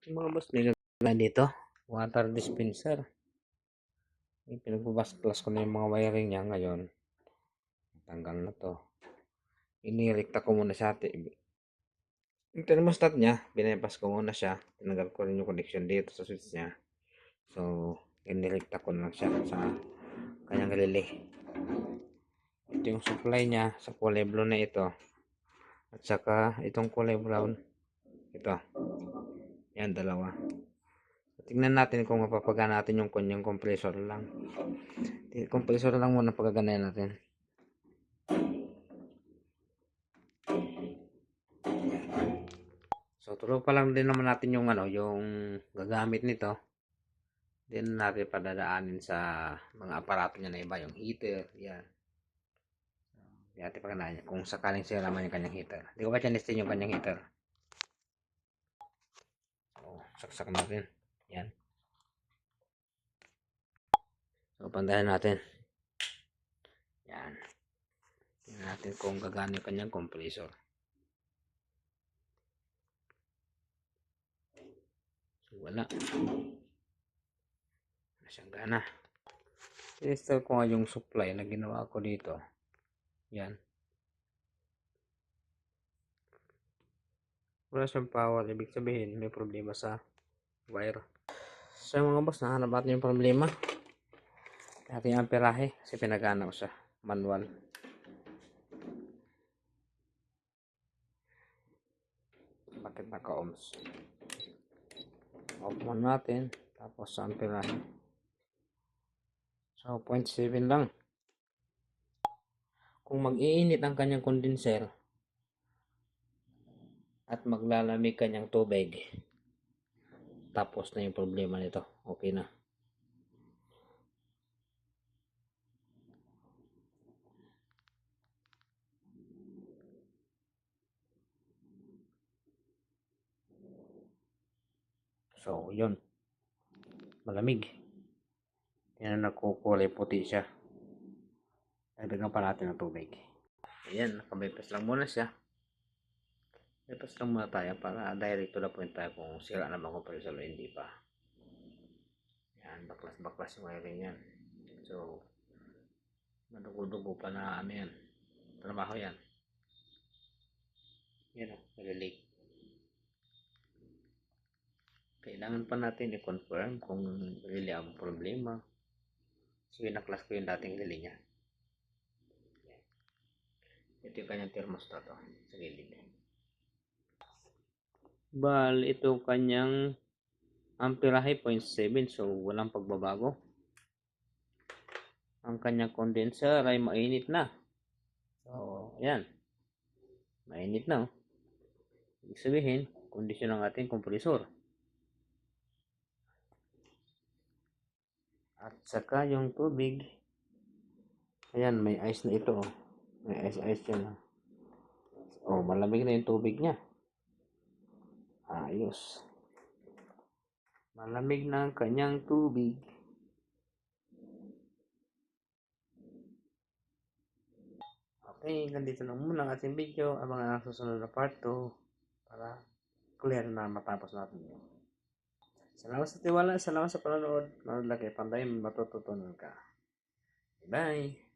Mga boss, may gagawin dito. Water dispenser. Pinagbabas-plus ko na yung mga wiring niya ngayon. Tanggal na to. Inirekta ko muna siya. Yung thermostat niya, binapas ko muna siya. Tinanggal ko rin yung connection dito sa switch niya. So, inirekta ko na lang siya sa kanyang relay. Ito yung supply niya sa kulay blue na ito. At saka itong kulay brown. Ito. Yan, dalawa. Tingnan natin kung mapapagana natin yung kanyang compressor lang. Compressor lang muna pagaganayan natin. So, tuloy pa lang din naman natin yung yung gagamit nito. Din natin padadaanin sa mga aparato niya na iba, yung heater, yan. Yan natin paganayan niya kung sakaling sira naman yung kanyang heater. Hindi ko ba tinestin yung kanyang heater? So, saksak natin. Yan. So, pantayan natin. Yan. Tingnan natin kung gagana yung kanyang compressor. So, wala. Siyang gana. I-install ko nga yung supply na ginawa ko dito. Yan. Wala siyang power. Ibig sabihin, may problema sa wire. So mga boss, nahanap natin yung problema. Ating amperahe. Kasi pinagana ko siya. Manual. Bakit naka-ohms? Off muna natin. Tapos sa amperahe. So 0.7 lang. Kung mag-iinit ang kanyang condenser at maglalamig kanyang tubig, tapos na yung problema nito. Okay na. So yun. Malamig. Yan, nakukulay puti siya. Dagdagan pa natin ng tubig. Ayan, nakabypass lang muna siya. Bypass lang muna tayo para direct to the point tayo kung sira naman compressor o hindi pa. Yan, baklas yung wiring yan. So, madugo-dugo pa na yan. Trabaho yan. Yan o, nalilig. Kailangan pa natin i-confirm kung really ang problema. So, naklas ko yung dating relay niya. Ito yung kanyang thermostat sa gilid. Ito kanyang amperahe 0.7, so walang pagbabago. Ang kanyang condenser ay mainit na. So, ayan. Mainit na. Ibig sabihin, kondisyon ng ating kompresor. At saka yung tubig, ayan, may ice na ito. May ice yan. Malamig na yung tubig niya. Ayos. Malamig na ang kanyang tubig. Okay, ganito na muna ang ating video. Abangan ang susunod na part 2 para clear na matapos natin yun. Salamat sa tiwala, salamat sa panonood. Manood lang kayo, panday matututunan ka. Bye!